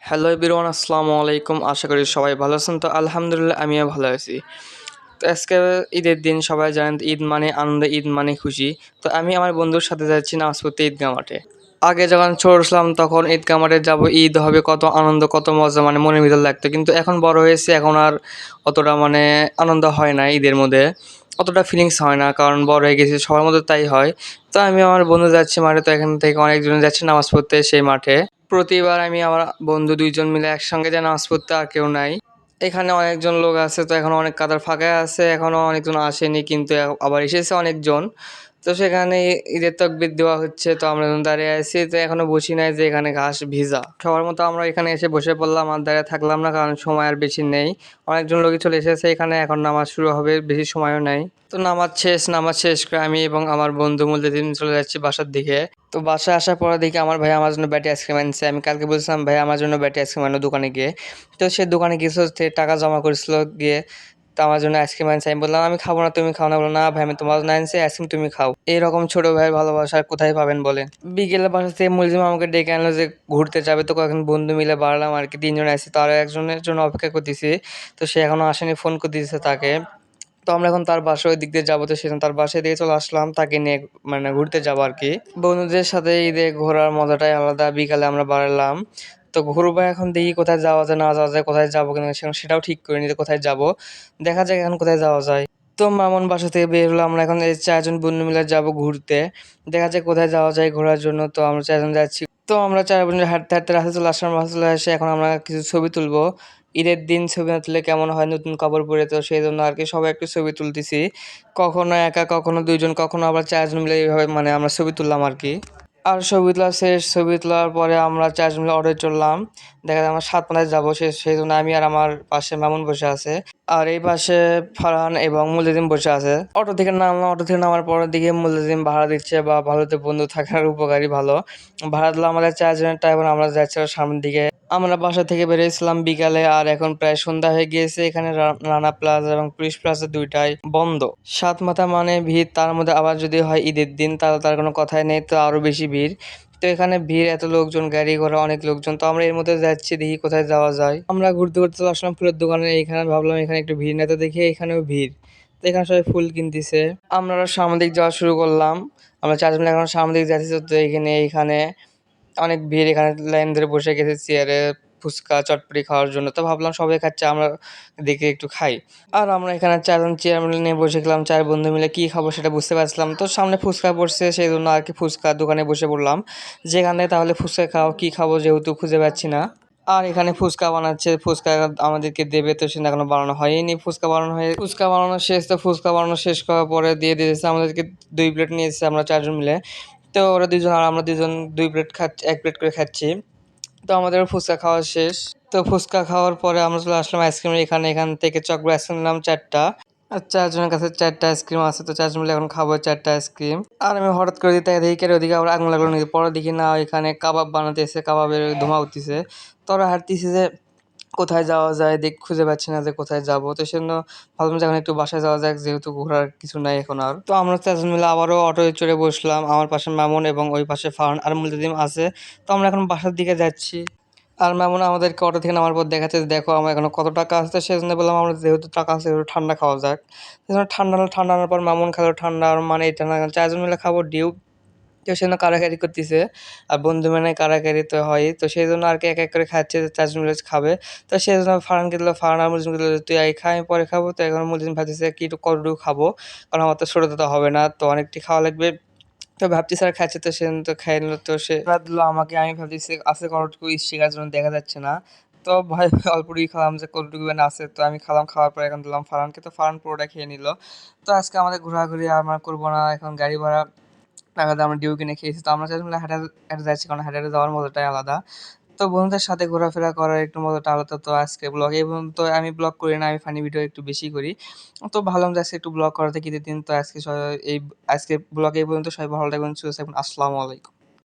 Hello everyone, আসসালামু আলাইকুম। আশা করি সবাই ভালো আছেন। তো আলহামদুলিল্লাহ আমিও ভালো আছি। তো আজকে ঈদের দিন, সবাই জানেন ঈদ মানে আনন্দ, ঈদ মানে খুশি। তো আমি আমার বন্ধুর সাথে যাচ্ছি নামাজ পড়তে ঈদগাহ মাঠে। আগে যখন ছোট ছিলাম তখন ঈদগাহ মাঠে যাবো, ঈদ হবে, কত আনন্দ কত মজা, মানে মনের ভিতর লাগতো। কিন্তু এখন বড় হয়েছে, এখন আর অতটা আনন্দ হয় না ঈদের মধ্যে, অতটা ফিলিংস হয় না, কারণ বড় হয়ে গেছি, সবার মধ্যে তাই হয়। তো আমি আমার বন্ধু যাচ্ছি মাঠে, তো এখান থেকে অনেকজন যাচ্ছে নামাজ পড়তে সেই মাঠে। প্রতিবার আমি আমার বন্ধু ২ জন মিলে একসঙ্গে যাই নামাজ পড়তে, আর কেউ নাই। এখানে অনেকজন লোক আছে, তো এখনো অনেক কাতার ফাঁকাই আছে, এখনো অনেকজন আসেনি, কিন্তু আবার এসেছে অনেকজন। তো সেখানে ঈদের তাকবীর দেওয়া হচ্ছে, তো আমরা এখন দাঁড়িয়ে আছি, তো এখনো বসি নাই, যে এখানে ঘাস ভিজা। সবার মতো আমরা এখানে এসে বসে পড়লাম, আর দাঁড়িয়ে থাকলাম না, কারণ সময় আর বেশি নেই। অনেকজন লোকই চলে এসেছে এখানে, এখন নামাজ শুরু হবে, বেশি সময়ও নাই। তো নামাজ শেষ করে আমি এবং আমার বন্ধু মুলতাজিম চলে যাচ্ছি বাসার দিকে। তো বাসায় আসার পরে দেখি আমার ভাই আমার জন্য ব্যাটি আইসক্রিম আনছে। আমি কালকে বলছিলাম ভাই আমার জন্য ব্যাটি আইসক্রিম আনো দোকানে গিয়ে। তো সে দোকানে গিয়েছিল, সে টাকা জমা করেছিল গিয়ে, তো আমার জন্য আইসক্রিম আনছে। আমি বললাম আমি খাবো না, তুমি খাও না। বললো না ভাই, আমি তোমার জন্য আনছি আইসক্রিম, তুমি খাও। এইরকম ছোট ভাইয়ের ভালোবাসা আর কোথায় পাবেন বলেন। বিকেলে বাসা থেকে মুলজিম আমাকে ডেকে আনলো যে ঘুরতে যাবে, তো কয়েকজন বন্ধু মিলে বাড়লাম আর কি, ৩ জন আসছে, তো আরো একজনের জন্য অপেক্ষা করতেছি। তো সে এখনো আসেনি, ফোন করে দিয়েছে তাকে। তো আমরা এখন তার বাসায় ওই দিক দিয়ে যাবো, তো সেজন্য তার বাসায় দিয়ে চলে আসলাম তাকে নিয়ে, ঘুরতে যাবো আর কি। বন্ধুদের সাথে ঈদে ঘোরার মজাটাই আলাদা। বিকালে আমরা বাড়লাম, তো ঘুরবো, এখন দেখি কোথায় যাওয়া যায় না যাওয়া যায়, কোথায় যাবো কিনা সেটাও ঠিক করিনি যে কোথায় যাবো। দেখা যাক এখন কোথায় যাওয়া যায়। তো মামুন বাসা থেকে বের হলো, আমরা এখন এই ৪ জন বন্ধু মিলে যাবো ঘুরতে। দেখা যাক কোথায় যাওয়া যায় ঘোরার জন্য। তো আমরা ৪ জন যাচ্ছি। তো আমরা ৪ বন্ধু হাঁটতে হাঁটতে রাস্তায় চলে আসলাম। রাস্তায় চলে এসে এখন আমরা কিছু ছবি তুলবো। ঈদের দিন ছবি না তুললে কেমন হয়, নতুন কাপড় পরে, তো সেই জন্য আর কি সবাই একটু ছবি তুলতেছি। কখনো একা, কখনো ২ জন, কখনো আবার ৪ জন মিলে, এইভাবে আমরা ছবি তুললাম আর কি। আর ছবি তোলা শেষ, ছবি তোলার পরে আমরা ৪ জন মিলে অটোয় চড়লাম। দেখা যায় আমরা সাতপাড়ায় যাবো, সেই জন্য আমি আর আমার পাশে মামুন বসে আছে। আর এই পাশে ফারহান এবং মুলতাজিম বসে আছে। অটো থেকে নামলাম, অটো থেকে নামার পরের দিকে মুলতাজিম ভাড়া দিচ্ছে, বা ভালোতে বন্ধু থাকার উপকারী ভালো। ভাড়া দিল আমাদের ৪ জনের টা, এবং আমরা যাচ্ছিলাম সামনের দিকে। আমরা বাসা থেকে বেরিয়েছিলাম বিকালে, আর এখন প্রায় সন্ধ্যা হয়ে গিয়েছে। এখানে রানা প্লাজা এবং পুলিশ প্লাজা দুইটাই বন্ধ। সাত মাথা মানে ভিড়, তার মধ্যে আবার যদি হয় ঈদের দিন, তাহলে তার কোনো কথাই নেই, তো আরো বেশি ভিড়। তো এখানে ভিড়, এত লোকজন, গাড়ি ঘোড়া অনেক লোকজন। তো আমরা এর মধ্যে যাচ্ছি, দেখি কোথায় যাওয়া যায়। আমরা ঘুরতে ঘুরতে চলে আসলাম ফুলের দোকানে, এখানে ভাবলাম এখানে একটু ভিড় নেই, তো দেখি এখানেও ভিড়। তো এখানে সবাই ফুল কিনতেছে। আমরা সামনের দিক যাওয়া শুরু করলাম। আমরা ৪ জন মিলে এখন সামনের দিকে যাচ্ছি, তো এখানে অনেক ভিড়, এখানে লাইন ধরে বসে গেছে চেয়ারে ফুচকা চটপটি খাওয়ার জন্য। তো ভাবলাম সবাই খাচ্ছে, আমরা দেখে একটু খাই। আর আমরা এখানে ৪ জন চেয়ার নিয়ে বসে গেলাম, ৪ বন্ধু মিলে কি খাবো সেটা বুঝতে পারছিলাম। তো সামনে ফুচকা পড়ছে, সেই জন্য আর কি ফুচকার দোকানে বসে পড়লাম। যেখানে তাহলে ফুচকা খাও, কি খাবো যেহেতু খুঁজে পাচ্ছি না। আর এখানে ফুচকা বানাচ্ছে, ফুচকা আমাদেরকে দেবে, তো সেটা এখনো বানানো হয়নি। ফুচকা বানানো শেষ, তো ফুচকা বানানো শেষ করার পরে দিয়ে দিয়েছে আমাদেরকে ২ প্লেট নিয়ে এসেছে আমরা ৪ জন মিলে। তো ওরা ২ জন আর আমরা ২ জন ২ প্লেট খাচ্ছি, ১ প্লেট করে খাচ্ছি। তো আমাদের ফুচকা খাওয়া শেষ। তো ফুচকা খাওয়ার পরে আমরা চলে আসলাম আইসক্রিমের এখানে। এখান থেকে চকলেট আইসক্রিম নিলাম ৪ টা। আর ৪ জনের কাছে ৪ টা আইসক্রিম আছে, তো ৪ জন মিলে এখন খাবো 4 টা আইসক্রিম। আর আমি হঠাৎ করে দিতে দেখি ওদিকে আবার আগুন লাগলো নাকি। পরে দেখি না, এখানে কাবাব বানাতেছে, কাবাবের ধোঁয়া উঠতেছে। তো ওরা হাঁটতেছে যে কোথায় যাওয়া যায়, খুঁজে পাচ্ছি না যে কোথায় যাবো। তো সেজন্য ভাবলাম যে এখন একটু বাসায় যাওয়া যাক, যেহেতু ঘোরার কিছু নাই এখন আর। তো আমরা ৪ জন মিলে আবারও অটোয় চড়ে বসলাম। আমার পাশে মামুন এবং ওই পাশে ফারহান আর মুলতাজিম আছে। তো আমরা এখন বাসার দিকে যাচ্ছি। আর মামুন আমাদেরকে অটো থেকে নামার পর দেখাচ্ছে যে দেখো আমার এখনো কত টাকা আছে। সেজন্য বললাম আমরা যেহেতু টাকা আছে সেহেতু ঠান্ডা খাওয়া যাক। সেজন্য ঠান্ডা আনার পর মামুন খেলো ঠান্ডা, আর এটা না ৪ জন মিলে খাবো ডিউ। কেউ সেজন্য কাড়াকাড়ি করতেছে। আর বন্ধু মানে কাড়াকাড়ি তো হয়ই। তো সেজন্য আর কি এক এক করে খাচ্ছে, যে ৪ জন মিলে খাবে। তো সেজন্য ফারহানকে দিল, ফারহান আর মুলজিমকে দিল, তুই আগে খা, আমি পরে খাবো। তো এখন মুলজিম ভাবতেছে কি একটু কতটুকু খাবো, কারণ আমার তো ছোট তো হবে না, তো অনেকটি খাওয়া লাগবে। তো ভাবছি স্যার খাচ্ছে, তো সে তো খাই নিল। তো সে রাত দিল আমাকে, আমি ভাবতেছি আছে কতটুকু শেখার জন্য দেখা যাচ্ছে না। তো ভয় অল্পটুকুই খেলাম, যে কতটুকু আছে। তো আমি খেলাম, খাওয়ার পর এখন দিলাম ফারহানকে, তো ফারহান পুরোটা খেয়ে নিল। তো আজকে আমাদের ঘোরাঘুরি আমরা করবো না, এখন গাড়ি ভাড়া টাকা দিয়ে আমরা ডিউ কিনে খেয়েছি। তো আমরা চাইছিলাম হেঁটে হেঁটে যাচ্ছি, কারণ হেঁটে হেঁটে যাওয়ার মজাটাই আলাদা। তো বন্ধুদের সাথে ঘোরাফেরা করার একটু মজাটা আলাদা। তো আজকে ব্লগ এই পর্যন্ত। আমি ব্লগ করি না, আমি ফানি ভিডিও একটু বেশি করি। তো ভাবলাম যে আজকে একটু ব্লগ করাতে ঈদের দিন। তো আজকে ব্লগ এই পর্যন্ত। সবাই ভালো থাকবেন, সুস্থ থাকবেন। আসসালামু আলাইকুম।